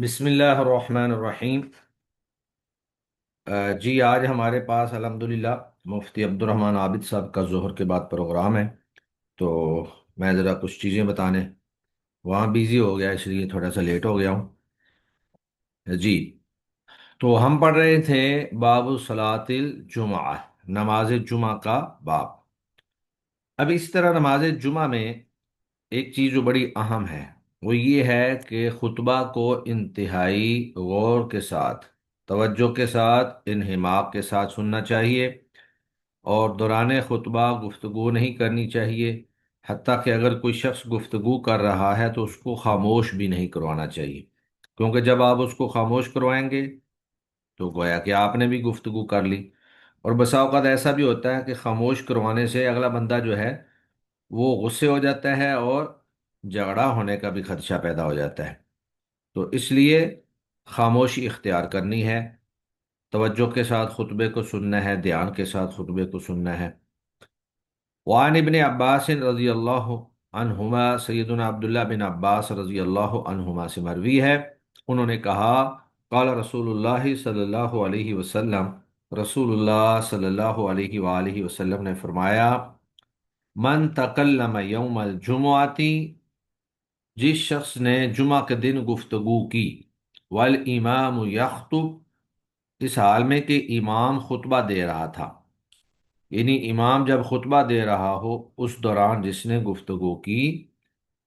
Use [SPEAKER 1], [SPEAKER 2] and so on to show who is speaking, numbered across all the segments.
[SPEAKER 1] بسم اللہ الرحمن الرحیم۔ جی آج ہمارے پاس الحمدللہ مفتی عبد الرحمن عابد صاحب کا ظہر کے بعد پروگرام ہے، تو میں ذرا کچھ چیزیں بتانے وہاں بیزی ہو گیا، اس لیے تھوڑا سا لیٹ ہو گیا ہوں۔ جی، تو ہم پڑھ رہے تھے باب صلاۃ الجمعہ، نماز جمعہ کا باب۔ اب اس طرح نماز جمعہ میں ایک چیز جو بڑی اہم ہے وہ یہ ہے کہ خطبہ کو انتہائی غور کے ساتھ، توجہ کے ساتھ، انہماک کے ساتھ سننا چاہیے، اور دوران خطبہ گفتگو نہیں کرنی چاہیے۔ حتیٰ کہ اگر کوئی شخص گفتگو کر رہا ہے تو اس کو خاموش بھی نہیں کروانا چاہیے، کیونکہ جب آپ اس کو خاموش کروائیں گے تو گویا کہ آپ نے بھی گفتگو کر لی۔ اور بسا اوقات ایسا بھی ہوتا ہے کہ خاموش کروانے سے اگلا بندہ جو ہے وہ غصے ہو جاتا ہے اور جھگڑا ہونے کا بھی خدشہ پیدا ہو جاتا ہے۔ تو اس لیے خاموشی اختیار کرنی ہے، توجہ کے ساتھ خطبے کو سننا ہے، دھیان کے ساتھ خطبے کو سننا ہے۔ وعن ابن عباس رضی اللہ عنہما، سیدنا عبداللہ بن عباس رضی اللہ عنہما سے مروی ہے، انہوں نے کہا قال رسول اللہ صلی اللہ علیہ وسلم، رسول اللہ صلی اللہ علیہ وآلہ وسلم نے فرمایا، من تکلم یوم الجمعۃ، جس شخص نے جمعہ کے دن گفتگو کی، والامام یخطب، اس حال میں کہ امام خطبہ دے رہا تھا، یعنی امام جب خطبہ دے رہا ہو اس دوران جس نے گفتگو کی،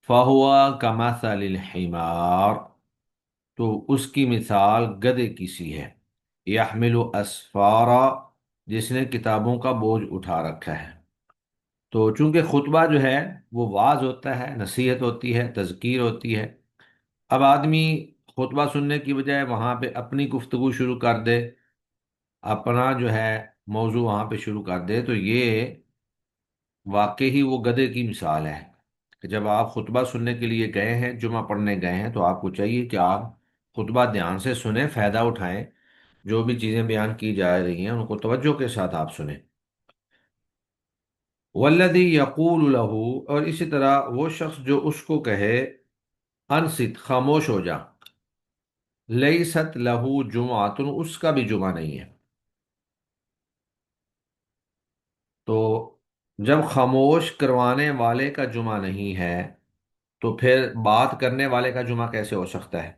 [SPEAKER 1] فَهُوَ كَمَثَلِ الْحِمَارِ، تو اس کی مثال گدھے کی سی ہے، يَحْمِلُ أَسْفَارًا، جس نے کتابوں کا بوجھ اٹھا رکھا ہے۔ تو چونکہ خطبہ جو ہے وہ واعظ ہوتا ہے، نصیحت ہوتی ہے، تذکیر ہوتی ہے۔ اب آدمی خطبہ سننے کی بجائے وہاں پہ اپنی گفتگو شروع کر دے، اپنا جو ہے موضوع وہاں پہ شروع کر دے، تو یہ واقعی وہ گدھے کی مثال ہے کہ جب آپ خطبہ سننے کے لیے گئے ہیں، جمعہ پڑھنے گئے ہیں، تو آپ کو چاہیے کہ آپ خطبہ دھیان سے سنیں، فائدہ اٹھائیں، جو بھی چیزیں بیان کی جا رہی ہیں ان کو توجہ کے ساتھ آپ سنیں۔ والذی یقول له، اور اسی طرح وہ شخص جو اس کو کہے انصت، خاموش ہو جا، لیست لہ جمعۃ، اس کا بھی جمعہ نہیں ہے۔ تو جب خاموش کروانے والے کا جمعہ نہیں ہے تو پھر بات کرنے والے کا جمعہ کیسے ہو سکتا ہے؟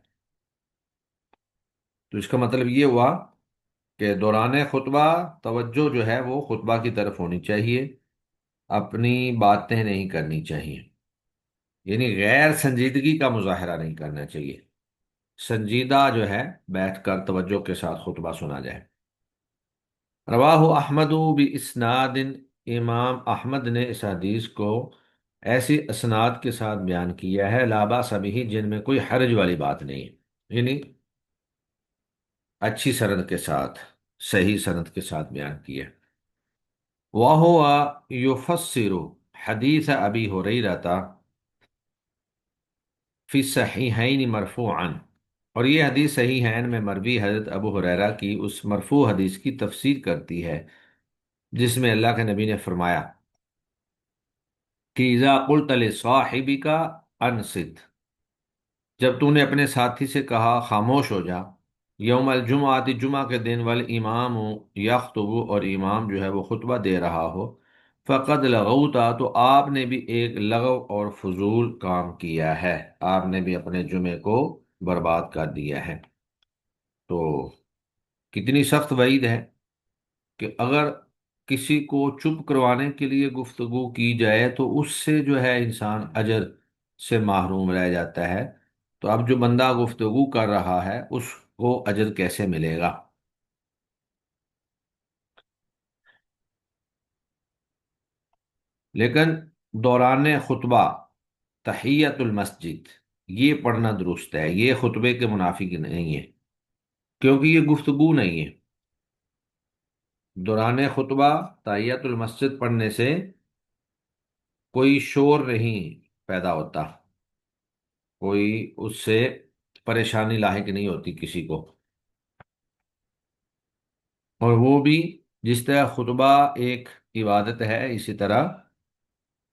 [SPEAKER 1] تو اس کا مطلب یہ ہوا کہ دوران خطبہ توجہ جو ہے وہ خطبہ کی طرف ہونی چاہیے، اپنی باتیں نہیں کرنی چاہیے، یعنی غیر سنجیدگی کا مظاہرہ نہیں کرنا چاہیے، سنجیدہ جو ہے بیٹھ کر توجہ کے ساتھ خطبہ سنا جائے۔ رواہ احمد باسناد، امام احمد نے اس حدیث کو ایسی اسناد کے ساتھ بیان کیا ہے، لا باس بہ، جن میں کوئی حرج والی بات نہیں ہے، یعنی اچھی سند کے ساتھ، صحیح سند کے ساتھ بیان کیا۔ وَهُوَ يُفَسِّرُ حدیث ابی ہریرہ فی الصحیحین مرفوعا، اور یہ حدیث صحیحین میں مروی حضرت ابو ہریرہ کی اس مرفوع حدیث کی تفسیر کرتی ہے جس میں اللہ کے نبی نے فرمایا کہ اذا قلت لصاحبک انصت، جب تو نے اپنے ساتھی سے کہا خاموش ہو جا، یوم الجمعہ، جمعہ کے دن، والامام یخطب، اور امام جو ہے وہ خطبہ دے رہا ہو، فقد لغوتا، تو آپ نے بھی ایک لغو اور فضول کام کیا ہے، آپ نے بھی اپنے جمعے کو برباد کر دیا ہے۔ تو کتنی سخت وعید ہے کہ اگر کسی کو چپ کروانے کے لیے گفتگو کی جائے تو اس سے جو ہے انسان اجر سے محروم رہ جاتا ہے، تو اب جو بندہ گفتگو کر رہا ہے اس کو اجر کیسے ملے گا؟ لیکن دوران خطبہ تحیت المسجد یہ پڑھنا درست ہے، یہ خطبے کے منافی نہیں ہے، کیونکہ یہ گفتگو نہیں ہے۔ دوران خطبہ تحیت المسجد پڑھنے سے کوئی شور نہیں پیدا ہوتا، کوئی اس سے پریشانی لاحق نہیں ہوتی کسی کو، اور وہ بھی جس طرح خطبہ ایک عبادت ہے اسی طرح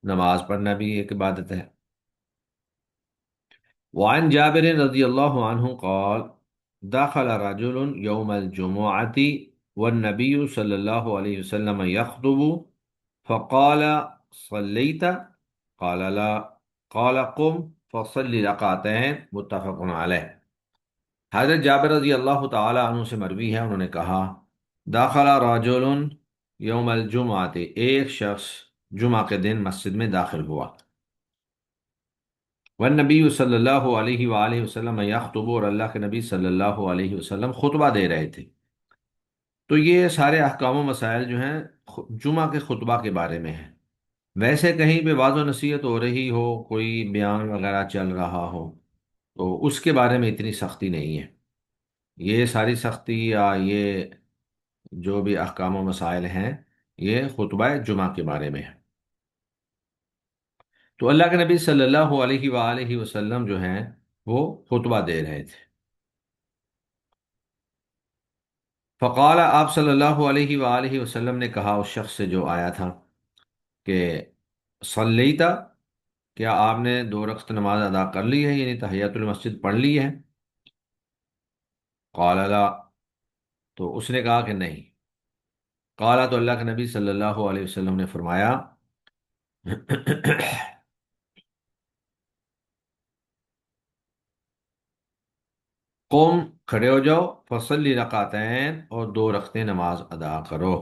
[SPEAKER 1] نماز پڑھنا بھی ایک عبادت ہے۔ وعن جابر رضی اللہ عنہ قال دخل رجل يوم الجمعة والنبي صلى الله عليه وسلم يخطب فقال صليت قال لا قال قم فصل ركعتين متفق علیہ۔ حضرت جابر رضی اللہ تعالی عنہ سے مروی ہے، انہوں نے کہا داخل رجل یوم الجمعہ، ایک شخص جمعہ کے دن مسجد میں داخل ہوا، والنبی صلی اللہ علیہ وآلہ وسلم یخطب، اور اللہ کے نبی صلی اللہ علیہ وسلم خطبہ دے رہے تھے۔ تو یہ سارے احکام و مسائل جو ہیں جمعہ کے خطبہ کے بارے میں ہیں۔ ویسے کہیں پہ واضح و نصیحت ہو رہی ہو، کوئی بیان وغیرہ چل رہا ہو، تو اس کے بارے میں اتنی سختی نہیں ہے۔ یہ ساری سختی یا یہ جو بھی احکام و مسائل ہیں، یہ خطبہ جمعہ کے بارے میں ہے۔ تو اللہ کے نبی صلی اللہ علیہ وآلہ وسلم جو ہیں وہ خطبہ دے رہے تھے۔ فقال، آپ صلی اللہ علیہ وآلہ وسلم نے کہا اس شخص سے جو آیا تھا کہ صلیتا، کیا آپ نے 2 رکعت نماز ادا کر لی ہے، یعنی تحیۃ المسجد پڑھ لی ہے؟ قال لا، تو اس نے کہا کہ نہیں۔ قال، تو اللہ کے نبی صلی اللہ علیہ وسلم نے فرمایا قوم، کھڑے ہو جاؤ، فصلی رکعتین، اور 2 رکعتیں نماز ادا کرو۔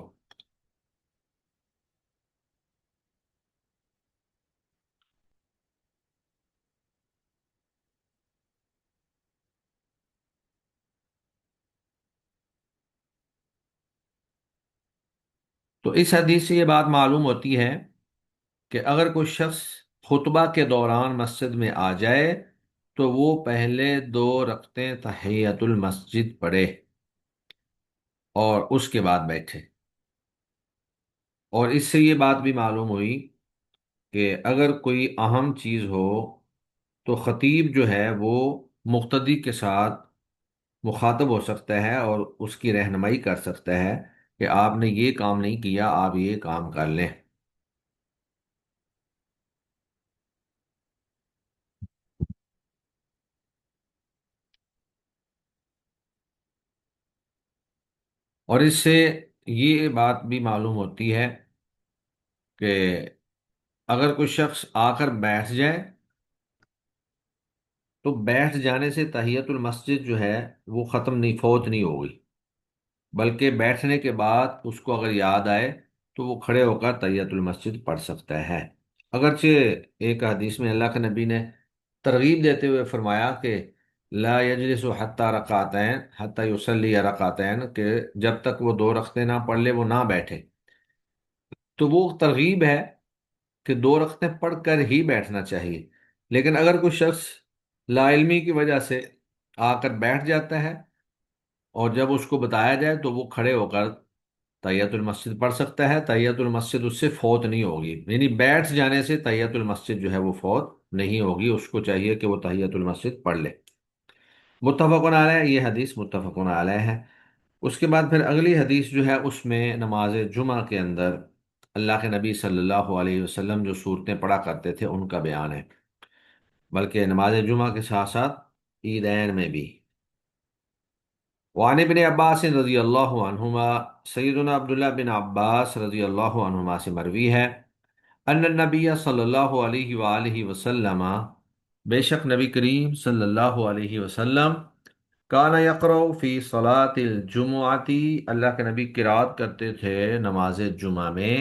[SPEAKER 1] تو اس حدیث سے یہ بات معلوم ہوتی ہے کہ اگر کوئی شخص خطبہ کے دوران مسجد میں آ جائے تو وہ پہلے 2 رکعتیں تحیۃ المسجد پڑھے اور اس کے بعد بیٹھے۔ اور اس سے یہ بات بھی معلوم ہوئی کہ اگر کوئی اہم چیز ہو تو خطیب جو ہے وہ مقتدی کے ساتھ مخاطب ہو سکتا ہے اور اس کی رہنمائی کر سکتا ہے کہ آپ نے یہ کام نہیں کیا، آپ یہ کام کر لیں۔ اور اس سے یہ بات بھی معلوم ہوتی ہے کہ اگر کوئی شخص آ کر بیٹھ جائے تو بیٹھ جانے سے تحیۃ المسجد جو ہے وہ ختم نہیں، فوت نہیں ہوگی، بلکہ بیٹھنے کے بعد اس کو اگر یاد آئے تو وہ کھڑے ہو کر تحیۃ المسجد پڑھ سکتا ہے۔ اگرچہ ایک حدیث میں اللہ کے نبی نے ترغیب دیتے ہوئے فرمایا کہ لا یجلس حتی رکعتین حتی یصلی رکعتین، کہ جب تک وہ 2 رکعتیں نہ پڑھ لے وہ نہ بیٹھے۔ تو وہ ترغیب ہے کہ 2 رکعتیں پڑھ کر ہی بیٹھنا چاہیے، لیکن اگر کوئی شخص لا علمی کی وجہ سے آ کر بیٹھ جاتا ہے اور جب اس کو بتایا جائے تو وہ کھڑے ہو کر تحیۃ المسجد پڑھ سکتا ہے، تحیۃ المسجد اس سے فوت نہیں ہوگی، یعنی بیٹھ جانے سے تحیۃ المسجد جو ہے وہ فوت نہیں ہوگی، اس کو چاہیے کہ وہ تحیۃ المسجد پڑھ لے۔ متفقن علیہ، یہ حدیث متفقن علیہ ہے۔ اس کے بعد پھر اگلی حدیث جو ہے اس میں نماز جمعہ کے اندر اللہ کے نبی صلی اللہ علیہ وسلم جو صورتیں پڑھا کرتے تھے ان کا بیان ہے، بلکہ نماز جمعہ کے ساتھ ساتھ عیدین میں بھی۔ وعن ابن عباس رضی اللہ عنہما، سیدنا عبداللہ بن عباس رضی اللہ عنہما سے مروی ہے، ان النبی صلی اللہ علیہ وآلہ وسلم، بے شک نبی کریم صلی اللہ علیہ وسلم، کانا یقرأ فی صلاۃ الجمعۃ، اللہ کے نبی قرات کرتے تھے نماز جمعہ میں،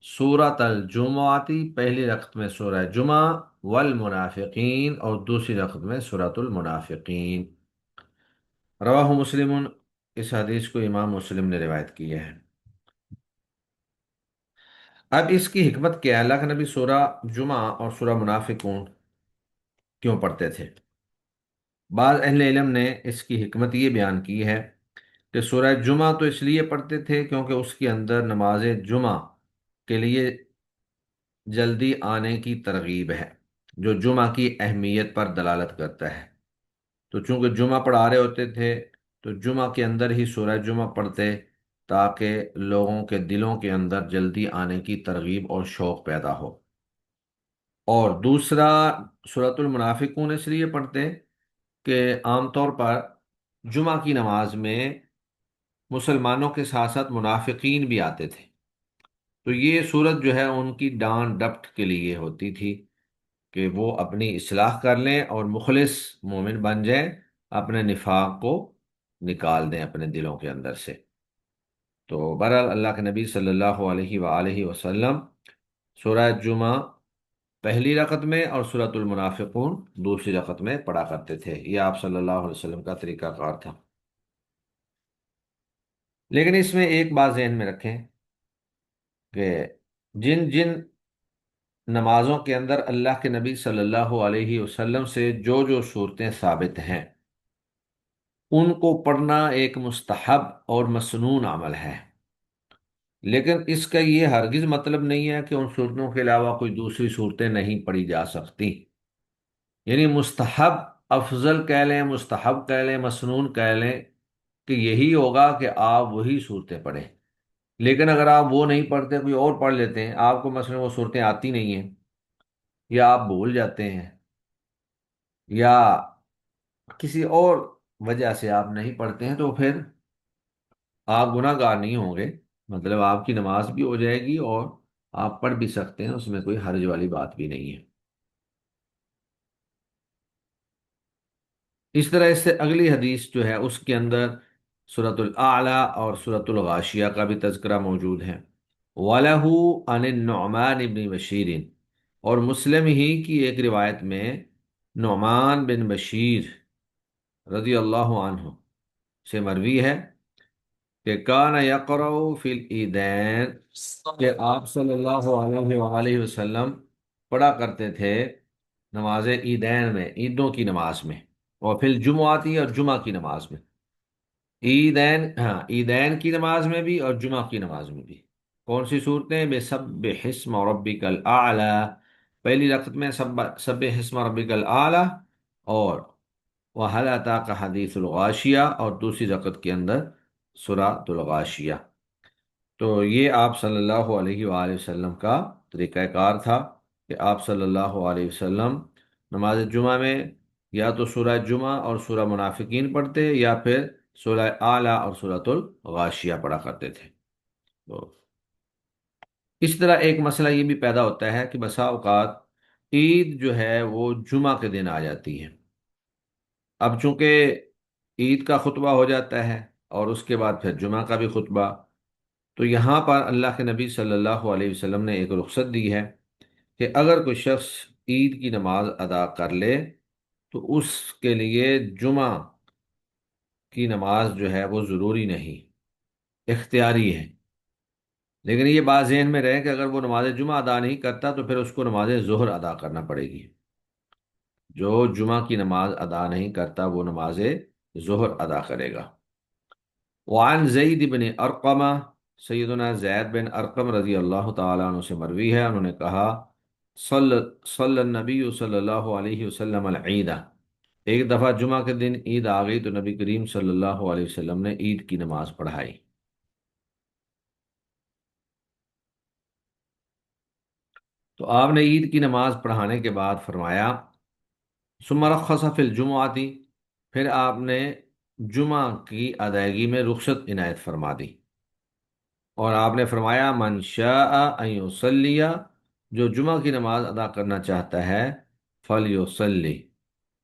[SPEAKER 1] سورۃ الجمعۃ، پہلی رکعت میں سورہ جمعہ، والمنافقین، اور دوسری رکعت میں سورۃ المنافقین۔ رواہ مسلم، اس حدیث کو امام مسلم نے روایت کی ہے۔ اب اس کی حکمت کیا ہے؟ اللہ کے نبی سورہ جمعہ اور سورہ منافقون کیوں پڑھتے تھے؟ بعض اہل علم نے اس کی حکمت یہ بیان کی ہے کہ سورہ جمعہ تو اس لیے پڑھتے تھے کیونکہ اس کے اندر نماز جمعہ کے لیے جلدی آنے کی ترغیب ہے، جو جمعہ کی اہمیت پر دلالت کرتا ہے۔ تو چونکہ جمعہ پڑھا رہے ہوتے تھے تو جمعہ کے اندر ہی سورہ جمعہ پڑھتے تاکہ لوگوں کے دلوں کے اندر جلدی آنے کی ترغیب اور شوق پیدا ہو۔ اور دوسرا سورۃ المنافقون اس لیے پڑھتے ہیں کہ عام طور پر جمعہ کی نماز میں مسلمانوں کے ساتھ ساتھ منافقین بھی آتے تھے، تو یہ صورت جو ہے ان کی ڈانٹ ڈپٹ کے لیے ہوتی تھی کہ وہ اپنی اصلاح کر لیں اور مخلص مومن بن جائیں، اپنے نفاق کو نکال دیں اپنے دلوں کے اندر سے۔ تو بہرحال اللہ کے نبی صلی اللہ علیہ وآلہ وسلم سورہ جمعہ پہلی رکعت میں اور سورۃ المنافقون دوسری رکعت میں پڑھا کرتے تھے، یہ آپ صلی اللہ علیہ وسلم کا طریقہ کار تھا۔ لیکن اس میں ایک بات ذہن میں رکھیں کہ جن جن نمازوں کے اندر اللہ کے نبی صلی اللہ علیہ وسلم سے جو جو صورتیں ثابت ہیں ان کو پڑھنا ایک مستحب اور مسنون عمل ہے، لیکن اس کا یہ ہرگز مطلب نہیں ہے کہ ان صورتوں کے علاوہ کوئی دوسری صورتیں نہیں پڑھی جا سکتی۔ یعنی مستحب افضل کہہ لیں، مستحب کہہ لیں، مسنون کہہ لیں، کہ یہی ہوگا کہ آپ وہی صورتیں پڑھیں۔ لیکن اگر آپ وہ نہیں پڑھتے، کوئی اور پڑھ لیتے ہیں، آپ کو مثلا وہ صورتیں آتی نہیں ہیں، یا آپ بھول جاتے ہیں، یا کسی اور وجہ سے آپ نہیں پڑھتے ہیں، تو پھر آپ گناہ گار نہیں ہوں گے، مطلب آپ کی نماز بھی ہو جائے گی اور آپ پڑھ بھی سکتے ہیں، اس میں کوئی حرج والی بات بھی نہیں ہے۔ اس طرح اس سے اگلی حدیث جو ہے اس کے اندر سورۃ الاعلی اور سورۃ الغاشیہ کا بھی تذکرہ موجود ہے۔ وَلَهُ عَنِ النُّعْمَانِ بن بشیر، اور مسلم ہی کی ایک روایت میں نعمان بن بشیر رضی اللہ عنہ سے مروی ہے کہ کان یقرأ فی العیدین، کہ آپ صلی اللہ علیہ وآلہ وسلم پڑھا کرتے تھے نماز عیدین میں، عیدوں کی نماز میں، اور پھر جمعاتی اور جمعہ کی نماز میں۔ عیدین، ہاں، عیدین کی نماز میں بھی اور جمعہ کی نماز میں بھی کون سی صورتیں؟ بسبح اسم ربک الاعلی، پہلی رکعت میں سبح اسم ربک الاعلی، اور وَهَلْ أَتَاكَ حدیث الغاشیہ، اور دوسری رکعت کے اندر سورۃ الغاشیہ۔ تو یہ آپ صلی اللہ علیہ وآلہ وسلم کا طریقہ کار تھا کہ آپ صلی اللہ علیہ وسلم نماز جمعہ میں یا تو سورہ جمعہ اور سورہ منافقین پڑھتے، یا پھر سورہ اعلیٰ اور سورۃ الغاشیہ پڑھا کرتے تھے۔ تو اس طرح ایک مسئلہ یہ بھی پیدا ہوتا ہے کہ بسا اوقات عید جو ہے وہ جمعہ کے دن آ جاتی ہے۔ اب چونکہ عید کا خطبہ ہو جاتا ہے اور اس کے بعد پھر جمعہ کا بھی خطبہ، تو یہاں پر اللہ کے نبی صلی اللہ علیہ وسلم نے ایک رخصت دی ہے کہ اگر کوئی شخص عید کی نماز ادا کر لے تو اس کے لیے جمعہ کی نماز جو ہے وہ ضروری نہیں، اختیاری ہے۔ لیکن یہ بات ذہن میں رہے کہ اگر وہ نماز جمعہ ادا نہیں کرتا تو پھر اس کو نماز ظہر ادا کرنا پڑے گی۔ جو جمعہ کی نماز ادا نہیں کرتا وہ نماز ظہر ادا کرے گا۔ وعن زید بن ارقمہ، سیدنا زید بن ارقم رضی اللہ تعالیٰ عنہ سے مروی ہے، انہوں نے کہا صلی صلی النبی صلی اللہ علیہ وسلم العیدہ، ایک دفعہ جمعہ کے دن عید آ گئی تو نبی کریم صلی اللہ علیہ وسلم نے عید کی نماز پڑھائی۔ تو آپ نے عید کی نماز پڑھانے کے بعد فرمایا ثم رخص فی الجمعہ، پھر آپ نے جمعہ کی ادائیگی میں رخصت عنایت فرما دی، اور آپ نے فرمایا من شاء ان یصلی، جو جمعہ کی نماز ادا کرنا چاہتا ہے فلیصلی،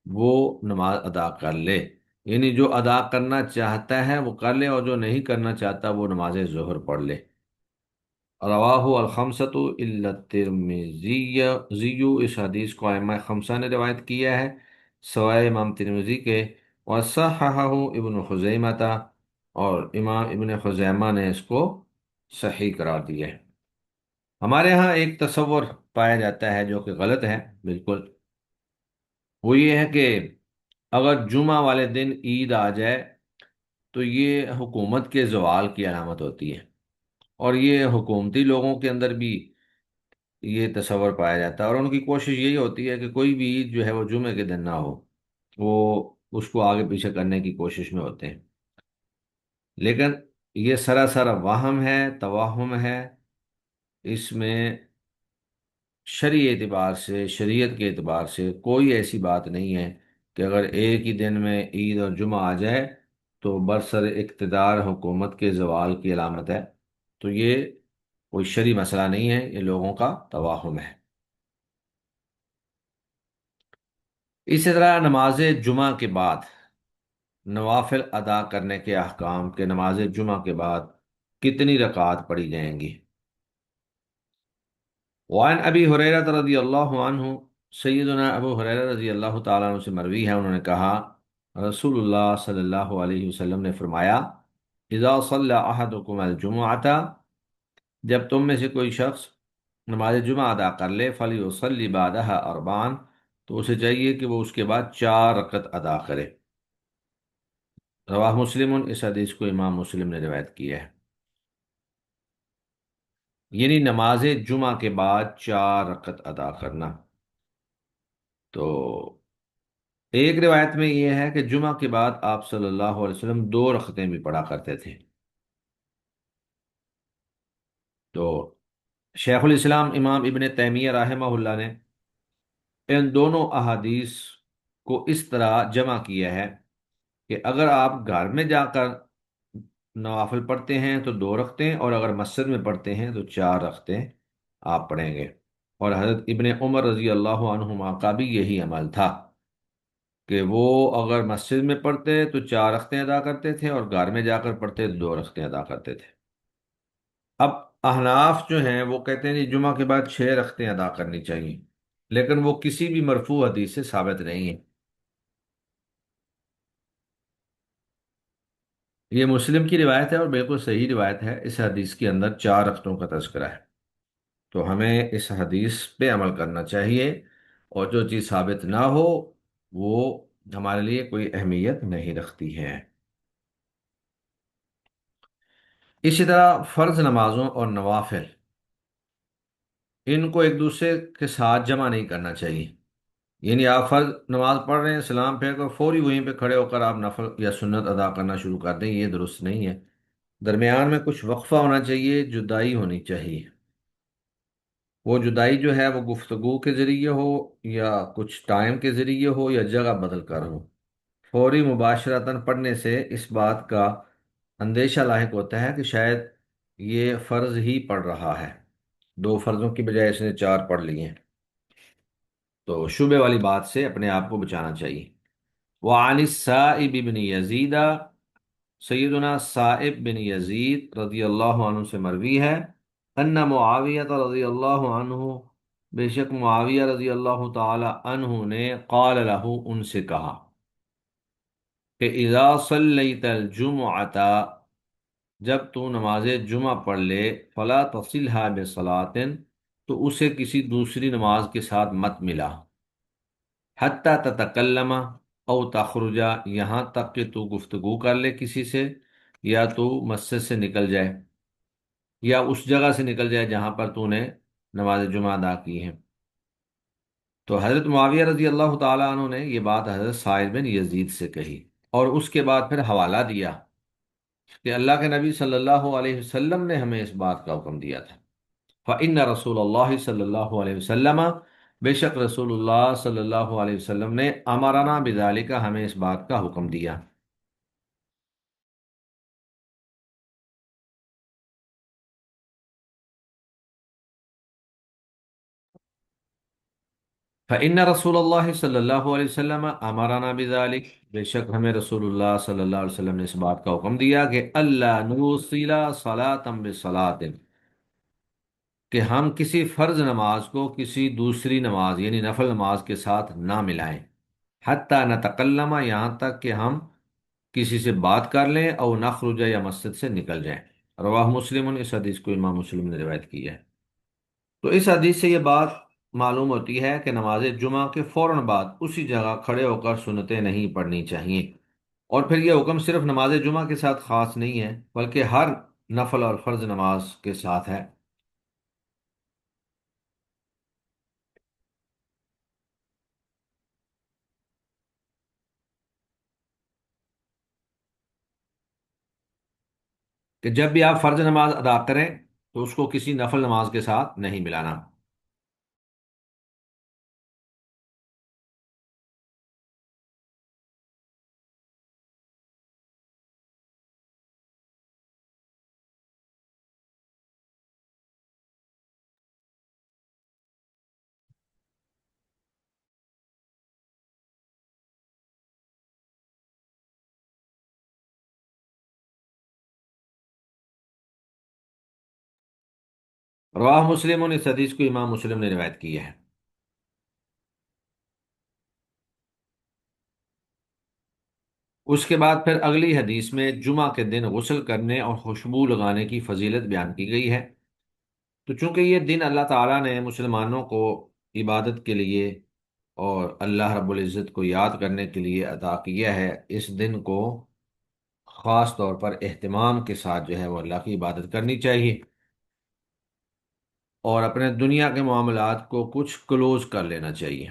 [SPEAKER 1] وہ نماز ادا کر لے، یعنی جو ادا کرنا چاہتا ہے وہ کر لے، اور جو نہیں کرنا چاہتا وہ نماز ظہر پڑھ لے۔ رواہ الخمسۃ الا الترمذی، اس حدیث کو ائمہ خمسہ نے روایت کیا ہے سوائے امام ترمذی کے، وصححہ ابن خزیمہ، اور امام ابن خزیمہ نے اس کو صحیح قرار دیا ہے۔ ہمارے ہاں ایک تصور پایا جاتا ہے جو کہ غلط ہے بالکل، وہ یہ ہے کہ اگر جمعہ والے دن عید آ جائے تو یہ حکومت کے زوال کی علامت ہوتی ہے، اور یہ حکومتی لوگوں کے اندر بھی یہ تصور پایا جاتا ہے، اور ان کی کوشش یہی ہوتی ہے کہ کوئی بھی عید جو ہے وہ جمعے کے دن نہ ہو، وہ اس کو آگے پیچھے کرنے کی کوشش میں ہوتے ہیں۔ لیکن یہ سراسر وہم ہے، توہم ہے، اس میں شرعی اعتبار سے، شریعت کے اعتبار سے کوئی ایسی بات نہیں ہے کہ اگر ایک ہی دن میں عید اور جمعہ آ جائے تو برسر اقتدار حکومت کے زوال کی علامت ہے۔ تو یہ کوئی شرعی مسئلہ نہیں ہے، یہ لوگوں کا توہم ہے۔ اسی طرح نماز جمعہ کے بعد نوافل ادا کرنے کے احکام کے، نماز جمعہ کے بعد کتنی رکعات پڑھی جائیں گی؟ وعن ابی حریرہ رضی اللہ عنہ، سیدنا ابو حریرہ رضی اللہ تعالیٰ عنہ سے مروی ہے، انہوں نے کہا رسول اللہ صلی اللہ علیہ وسلم نے فرمایا اذا صلی احدکم الجمعۃ، جب تم میں سے کوئی شخص نماز جمعہ ادا کر لے فلیصلی بعدها اربعا، تو اسے چاہیے کہ وہ اس کے بعد 4 رکعت ادا کرے۔ رواہ مسلم، اس حدیث کو امام مسلم نے روایت کی ہے۔ یعنی نماز جمعہ کے بعد 4 رکعت ادا کرنا۔ تو ایک روایت میں یہ ہے کہ جمعہ کے بعد آپ صلی اللہ علیہ وسلم 2 رکعتیں بھی پڑھا کرتے تھے۔ تو شیخ الاسلام امام ابن تیمیہ رحمہ اللہ نے ان دونوں احادیث کو اس طرح جمع کیا ہے کہ اگر آپ گھر میں جا کر نوافل پڑھتے ہیں تو 2 رکعتیں، اور اگر مسجد میں پڑھتے ہیں تو 4 رکعتیں آپ پڑھیں گے۔ اور حضرت ابن عمر رضی اللہ عنہما کا بھی یہی عمل تھا کہ وہ اگر مسجد میں پڑھتے تو 4 رکعتیں ادا کرتے تھے، اور گھر میں جا کر پڑھتے تو 2 رکعتیں ادا کرتے تھے۔ اب احناف جو ہیں وہ کہتے ہیں جی جمعہ کے بعد 6 رکعتیں ادا کرنی چاہیے، لیکن وہ کسی بھی مرفوع حدیث سے ثابت نہیں ہے۔ یہ مسلم کی روایت ہے اور بالکل صحیح روایت ہے، اس حدیث کے اندر 4 رکعتوں کا تذکرہ ہے۔ تو ہمیں اس حدیث پہ عمل کرنا چاہیے، اور جو چیز ثابت نہ ہو وہ ہمارے لیے کوئی اہمیت نہیں رکھتی ہے۔ اسی طرح فرض نمازوں اور نوافل، ان کو ایک دوسرے کے ساتھ جمع نہیں کرنا چاہیے۔ یعنی آپ فرض نماز پڑھ رہے ہیں، سلام پھیر کر فوری وہیں پہ کھڑے ہو کر آپ نفل یا سنت ادا کرنا شروع کر دیں، یہ درست نہیں ہے۔ درمیان میں کچھ وقفہ ہونا چاہیے، جدائی ہونی چاہیے۔ وہ جدائی جو ہے وہ گفتگو کے ذریعے ہو، یا کچھ ٹائم کے ذریعے ہو، یا جگہ بدل کر ہو۔ فوری مباشرتاً پڑھنے سے اس بات کا اندیشہ لاحق ہوتا ہے کہ شاید یہ فرض ہی پڑھ رہا ہے، 2 فرضوں کی بجائے اس نے 4 پڑھ لیے ہیں۔ تو شبے والی بات سے اپنے آپ کو بچانا چاہیے۔ وعن السائب بن یزید، سیدنا سائب بن یزید رضی اللہ عنہ سے مروی ہے ان معاویہ رضی اللہ عنہ، بے شک معاویہ رضی اللہ تعالی عنہ نے قال لہ، ان سے کہا کہ اذا صلیت الجمعۃ، جب تو نماز جمعہ پڑھ لے، فلا تصلها بصلاۃ، تو اسے کسی دوسری نماز کے ساتھ مت ملا، حتی تتکلم او تخرجا، یہاں تک کہ تو گفتگو کر لے کسی سے، یا تو مسجد سے نکل جائے، یا اس جگہ سے نکل جائے جہاں پر تو نے نماز جمعہ ادا کی ہے۔ تو حضرت معاویہ رضی اللہ تعالیٰ عنہ نے یہ بات حضرت سعید بن یزید سے کہی، اور اس کے بعد پھر حوالہ دیا کہ اللہ کے نبی صلی اللہ علیہ وسلم نے ہمیں اس بات کا حکم دیا تھا۔ فإن رسول اللہ صلی اللہ علیہ وسلم، بے شک رسول اللہ صلی اللہ علیہ وسلم نے امرنا بذالک، ہمیں اس بات کا حکم دیا۔ فإن رسول اللہ صلی اللہ علیہ وسلم امرنا بذالک، بے شک ہمیں رسول اللہ صلی اللہ علیہ وسلم نے اس بات کا حکم دیا کہ اللہ نوصل صلاۃ بصلاۃ، کہ ہم کسی فرض نماز کو کسی دوسری نماز یعنی نفل نماز کے ساتھ نہ ملائیں، حتی نتکلم، یہاں تک کہ ہم کسی سے بات کر لیں، او نخرج، یا مسجد سے نکل جائیں۔ رواہ مسلم، اس حدیث کو امام مسلم نے روایت کی ہے۔ تو اس حدیث سے یہ بات معلوم ہوتی ہے کہ نماز جمعہ کے فوراً بعد اسی جگہ کھڑے ہو کر سنتیں نہیں پڑھنی چاہیے۔ اور پھر یہ حکم صرف نماز جمعہ کے ساتھ خاص نہیں ہے، بلکہ ہر نفل اور فرض نماز کے ساتھ ہے۔ کہ جب بھی آپ فرض نماز ادا کریں تو اس کو کسی نفل نماز کے ساتھ نہیں ملانا۔ رواہ مسلم، اس حدیث کو امام مسلم نے روایت کی ہے۔ اس کے بعد پھر اگلی حدیث میں جمعہ کے دن غسل کرنے اور خوشبو لگانے کی فضیلت بیان کی گئی ہے۔ تو چونکہ یہ دن اللہ تعالیٰ نے مسلمانوں کو عبادت کے لیے اور اللہ رب العزت کو یاد کرنے کے لیے عطا کیا ہے، اس دن کو خاص طور پر اہتمام کے ساتھ جو ہے وہ اللہ کی عبادت کرنی چاہیے، اور اپنے دنیا کے معاملات کو کچھ کلوز کر لینا چاہیے۔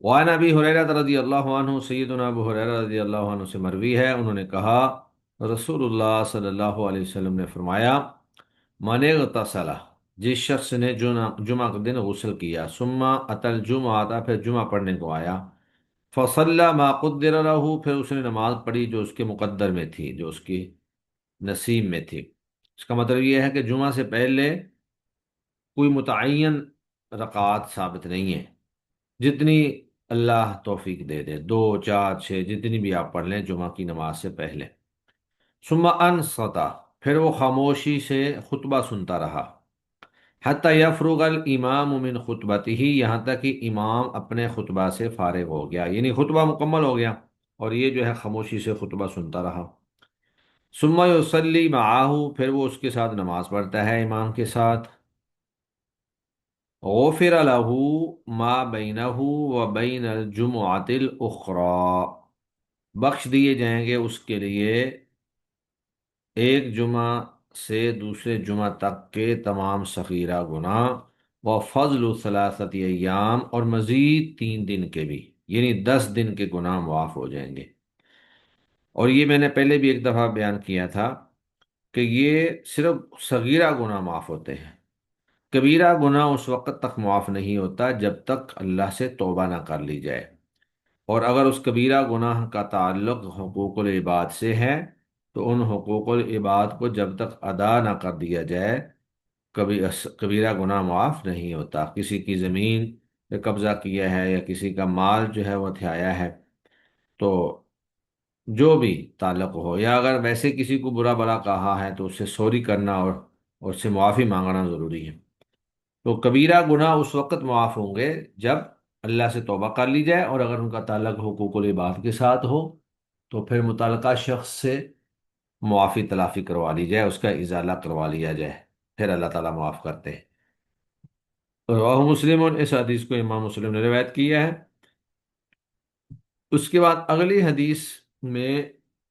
[SPEAKER 1] وعن ابی ہریرہ رضی اللہ عنہ، سیدنا ابو ہریرہ رضی اللہ عنہ سے مروی ہے، انہوں نے کہا رسول اللہ صلی اللہ علیہ وسلم نے فرمایا، من اغتسل، جس شخص نے جمعہ کے دن غسل کیا، ثم اتى الجمعہ، آتا پھر جمعہ پڑھنے کو آیا، فصلى ما قدر له، پھر اس نے نماز پڑھی جو اس کے مقدر میں تھی، جو اس کی نصیب میں تھی۔ اس کا مطلب یہ ہے کہ جمعہ سے پہلے کوئی متعین رکعات ثابت نہیں ہے، جتنی اللہ توفیق دے دے، دو چار چھ جتنی بھی آپ پڑھ لیں جمعہ کی نماز سے پہلے۔ ثم انصت، پھر وہ خاموشی سے خطبہ سنتا رہا، حتی یفرغ الامام من خطبتہ، یہاں تک کہ امام اپنے خطبہ سے فارغ ہو گیا، یعنی خطبہ مکمل ہو گیا اور یہ جو ہے خاموشی سے خطبہ سنتا رہا۔ ثم یصلی معاہ، پھر وہ اس کے ساتھ نماز پڑھتا ہے امام کے ساتھ، غفر له ما بینہ وبین الجمعۃ الاخری، بخش دیے جائیں گے اس کے لیے ایک جمعہ سے دوسرے جمعہ تک کے تمام صغیرہ گناہ، و فضل ثلاثت ایام، اور مزید 3 دن کے بھی، یعنی 10 دن کے گناہ معاف ہو جائیں گے۔ اور یہ میں نے پہلے بھی ایک دفعہ بیان کیا تھا کہ یہ صرف صغیرہ گناہ معاف ہوتے ہیں، کبیرہ گناہ اس وقت تک معاف نہیں ہوتا جب تک اللہ سے توبہ نہ کر لی جائے، اور اگر اس کبیرہ گناہ کا تعلق حقوق العباد سے ہے تو ان حقوق العباد کو جب تک ادا نہ کر دیا جائے کبھی کبیرہ گناہ معاف نہیں ہوتا۔ کسی کی زمین پہ قبضہ کیا ہے یا کسی کا مال جو ہے وہ ہتھیایا ہے، تو جو بھی تعلق ہو، یا اگر ویسے کسی کو برا بلا کہا ہے تو اس سے سوری کرنا اور اس سے معافی مانگنا ضروری ہے۔ تو کبیرہ گناہ اس وقت معاف ہوں گے جب اللہ سے توبہ کر لی جائے، اور اگر ان کا تعلق حقوق العباد کے ساتھ ہو تو پھر متعلقہ شخص سے معافی تلافی کروا لی جائے، اس کا ازالہ کروا لیا جائے، پھر اللہ تعالیٰ معاف کرتے ہیں۔ رواه مسلم، اس حدیث کو امام مسلم نے روایت کیا ہے۔ اس کے بعد اگلی حدیث میں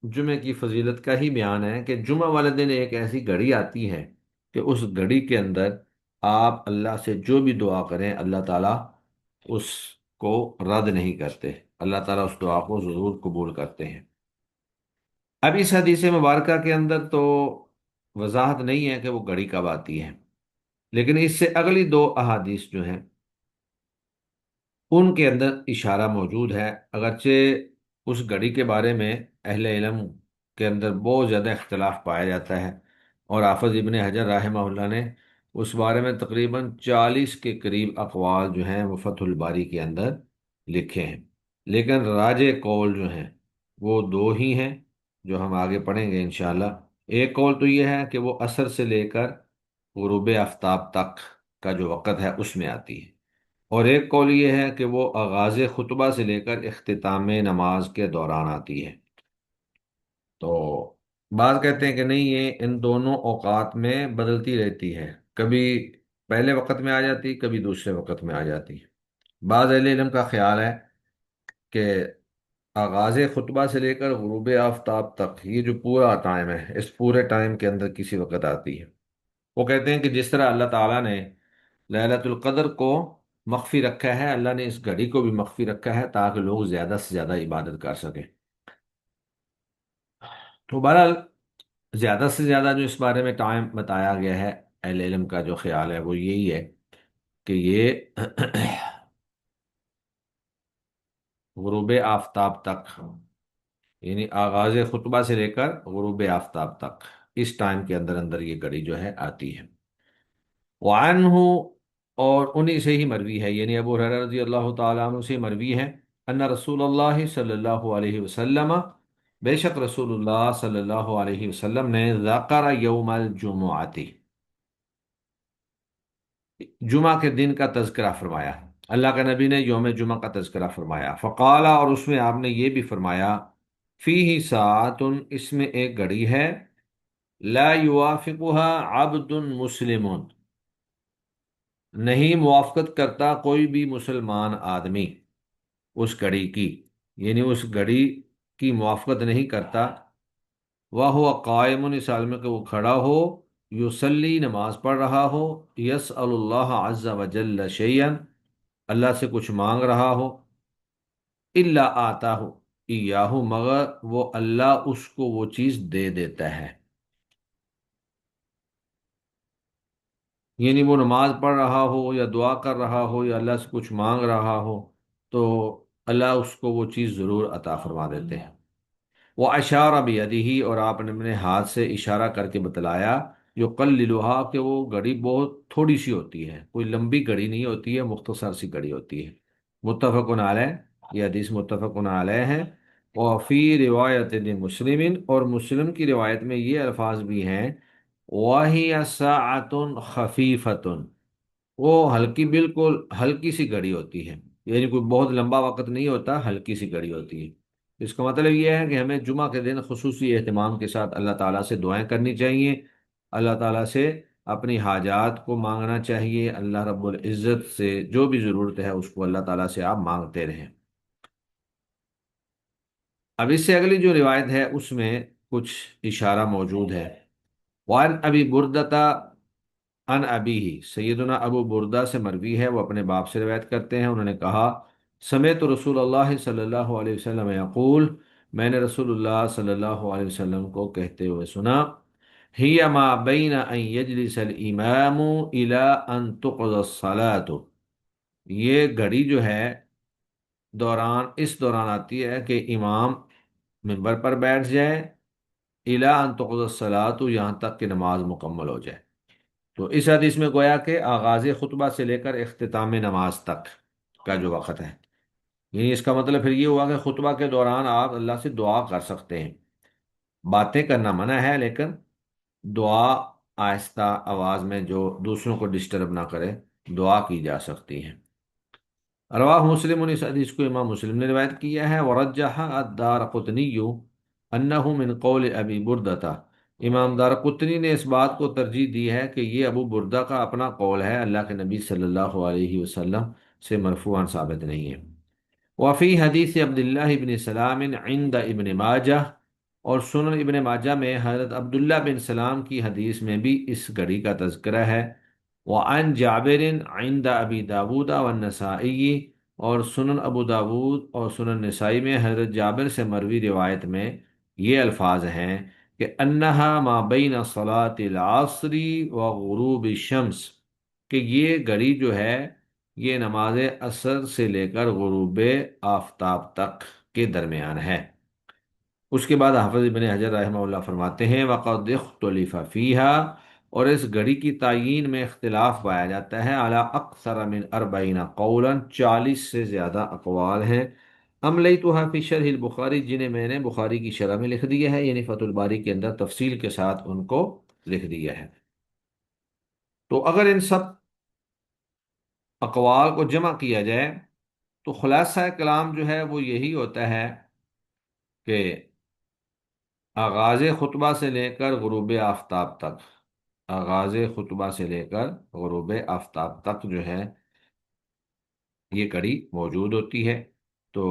[SPEAKER 1] جمعے کی فضیلت کا ہی بیان ہے کہ جمعہ والے دن ایک ایسی گھڑی آتی ہے کہ اس گھڑی کے اندر آپ اللہ سے جو بھی دعا کریں اللہ تعالیٰ اس کو رد نہیں کرتے، اللہ تعالیٰ اس دعا کو ضرور قبول کرتے ہیں۔ اب اس حدیث مبارکہ کے اندر تو وضاحت نہیں ہے کہ وہ گھڑی کب آتی ہے، لیکن اس سے اگلی 2 احادیث جو ہیں ان کے اندر اشارہ موجود ہے، اگرچہ اس گھڑی کے بارے میں اہل علم کے اندر بہت زیادہ اختلاف پایا جاتا ہے، اور حافظ ابن حجر رحمہ اللہ نے اس بارے میں تقریباً 40 کے قریب اقوال جو ہیں وہ فتح الباری کے اندر لکھے ہیں، لیکن راجح قول جو ہیں وہ 2 ہی ہیں جو ہم آگے پڑھیں گے انشاءاللہ۔ ایک قول تو یہ ہے کہ وہ عصر سے لے کر غروب آفتاب تک کا جو وقت ہے اس میں آتی ہے، اور ایک قول یہ ہے کہ وہ آغاز خطبہ سے لے کر اختتام نماز کے دوران آتی ہے۔ تو بعض کہتے ہیں کہ نہیں، یہ ان دونوں اوقات میں بدلتی رہتی ہے، کبھی پہلے وقت میں آ جاتی، کبھی دوسرے وقت میں آ جاتی ہے۔ بعض اہل علم کا خیال ہے کہ آغاز خطبہ سے لے کر غروب آفتاب تک یہ جو پورا ٹائم ہے، اس پورے ٹائم کے اندر کسی وقت آتی ہے۔ وہ کہتے ہیں کہ جس طرح اللہ تعالیٰ نے ليلۃ القدر کو مخفی رکھا ہے، اللہ نے اس گھڑی کو بھی مخفی رکھا ہے تاکہ لوگ زیادہ سے زیادہ عبادت کر سکیں۔ تو بہرحال زیادہ سے زیادہ جو اس بارے میں ٹائم بتایا گیا ہے، اہل علم کا جو خیال ہے وہ یہی ہے کہ یہ غروب آفتاب تک، یعنی آغاز خطبہ سے لے کر غروب آفتاب تک، اس ٹائم کے اندر اندر یہ گھڑی جو ہے آتی ہے۔ وعنہ، اور انہی سے ہی مروی ہے، یعنی ابو ہریرہ رضی اللہ تعالیٰ عنہ سے مروی ہے، ان رسول اللہ صلی اللہ علیہ وسلم، بے شک رسول اللہ صلی اللہ علیہ وسلم نے ذکر یوم الجمعۃ، جمعہ کے دن کا تذکرہ فرمایا، اللہ کے نبی نے یوم جمعہ کا تذکرہ فرمایا، فقالا، اور اس میں آپ نے یہ بھی فرمایا، فیہ ساعتن، اس میں ایک گھڑی ہے، لا یوافقها عبد مسلم، نہیں موافقت کرتا کوئی بھی مسلمان آدمی اس گھڑی کی، یعنی اس گھڑی کی موافقت نہیں کرتا، وہ قائم، اس حال میں کہ وہ کھڑا ہو، یصلی، نماز پڑھ رہا ہو، یسأل اللہ عز وجل شیئا، اللہ سے کچھ مانگ رہا ہو، الا آتاہ ایاہ، مگر وہ اللہ اس کو وہ چیز دے دیتا ہے، یعنی وہ نماز پڑھ رہا ہو یا دعا کر رہا ہو یا اللہ سے کچھ مانگ رہا ہو تو اللہ اس کو وہ چیز ضرور عطا فرما دیتے ہیں۔ وہ اشارہ بیدہ، اور آپ نے اپنے ہاتھ سے اشارہ کر کے بتلایا، جو قللھا، کہ وہ گھڑی بہت تھوڑی سی ہوتی ہے، کوئی لمبی گھڑی نہیں ہوتی ہے، مختصر سی گھڑی ہوتی ہے۔ متفق علیہ، یہ حدیث متفق علیہ ہے۔ اور فی روایت مسلم، اور مسلم کی روایت میں یہ الفاظ بھی ہیں، وَهِيَ سَاعَةٌ خَفِيفَةٌ، وہ ہلکی، بالکل ہلکی سی گھڑی ہوتی ہے، یعنی کوئی بہت لمبا وقت نہیں ہوتا، ہلکی سی گھڑی ہوتی ہے۔ اس کا مطلب یہ ہے کہ ہمیں جمعہ کے دن خصوصی اہتمام کے ساتھ اللہ تعالیٰ سے دعائیں کرنی چاہیے، اللہ تعالیٰ سے اپنی حاجات کو مانگنا چاہیے، اللہ رب العزت سے جو بھی ضرورت ہے اس کو اللہ تعالیٰ سے آپ مانگتے رہیں۔ اب اس سے اگلی جو روایت ہے اس میں کچھ اشارہ موجود ہے۔ وعن ابی بردتا ان ابی ہی، سیدنا ابو بردہ سے مروی ہے، وہ اپنے باپ سے روایت کرتے ہیں، انہوں نے کہا، سمعت رسول اللہ صلی اللہ علیہ وسلم یقول، میں نے رسول اللہ صلی اللہ علیہ وسلم کو کہتے ہوئے سنا، ہی ما بین ان یجلس الامام الى ان تقضى الصلاة، یہ گھڑی جو ہے اس دوران آتی ہے کہ امام منبر پر بیٹھ جائے، الى ان تقضى الصلاة، یہاں تک کہ نماز مکمل ہو جائے۔ تو اس حدیث میں گویا کہ آغاز خطبہ سے لے کر اختتام نماز تک کا جو وقت ہے، یعنی اس کا مطلب پھر یہ ہوا کہ خطبہ کے دوران آپ اللہ سے دعا کر سکتے ہیں، باتیں کرنا منع ہے، لیکن دعا آہستہ آواز میں جو دوسروں کو ڈسٹرب نہ کرے دعا کی جا سکتی ہے۔ رواہ مسلم، اس حدیث کو امام مسلم نے روایت کیا ہے، ورجح الدارقطنی انہ من قول ابی بردہ، امام دارقطنی نے اس بات کو ترجیح دی ہے کہ یہ ابو بردہ کا اپنا قول ہے، اللہ کے نبی صلی اللہ علیہ وسلم سے مرفوعاً ثابت نہیں ہے۔ وفی حدیث عبداللہ ابن سلام عند ابن ماجہ، اور سنن ابن ماجہ میں حضرت عبداللہ بن سلام کی حدیث میں بھی اس گھڑی کا تذکرہ ہے۔ وعن جابر عند ابی داود والنسائی، اور سنن ابو داود اور سنن نسائی میں حضرت جابر سے مروی روایت میں یہ الفاظ ہیں کہ انہا ما بین صلاة العصر وغروب الشمس، کہ یہ گھڑی جو ہے یہ نماز عصر سے لے کر غروب آفتاب تک کے درمیان ہے۔ اس کے بعد حافظ ابن حجر رحمہ اللہ فرماتے ہیں، وَقَدْ اخْتُلِفَ فِيهَا، اور اس گھڑی کی تعیین میں اختلاف پایا جاتا ہے، علی اکثر من 40 قولا، 40 سے زیادہ اقوال ہیں، املیتها فی شرح البخاری، جنہیں میں نے بخاری کی شرح میں لکھ دیا ہے، یعنی فتح الباری کے اندر تفصیل کے ساتھ ان کو لکھ دیا ہے۔ تو اگر ان سب اقوال کو جمع کیا جائے تو خلاصہ کلام جو ہے وہ یہی ہوتا ہے کہ آغاز خطبہ سے لے کر غروب آفتاب تک، آغاز خطبہ سے لے کر غروب آفتاب تک جو ہے یہ کڑی موجود ہوتی ہے۔ تو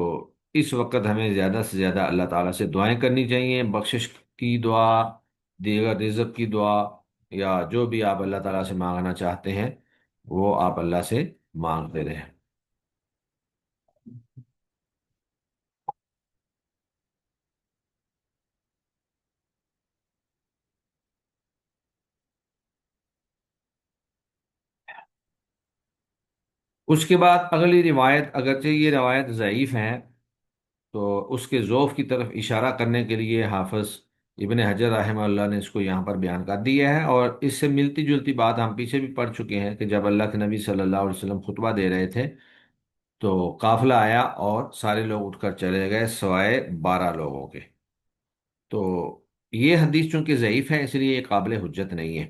[SPEAKER 1] اس وقت ہمیں زیادہ سے زیادہ اللہ تعالیٰ سے دعائیں کرنی چاہیے، بخشش کی دعا، دیگر رزق کی دعا، یا جو بھی آپ اللہ تعالیٰ سے مانگنا چاہتے ہیں وہ آپ اللہ سے مانگتے رہیں۔ اس کے بعد اگلی روایت، اگرچہ یہ روایت ضعیف ہیں، تو اس کے ذوف کی طرف اشارہ کرنے کے لیے حافظ ابن حجر رحمہ اللہ نے اس کو یہاں پر بیان کر دیا ہے، اور اس سے ملتی جلتی بات ہم پیچھے بھی پڑھ چکے ہیں کہ جب اللہ کے نبی صلی اللہ علیہ وسلم خطبہ دے رہے تھے تو قافلہ آیا اور سارے لوگ اٹھ کر چلے گئے سوائے 12 لوگوں کے۔ تو یہ حدیث چونکہ ضعیف ہے اس لیے یہ قابل حجت نہیں ہے۔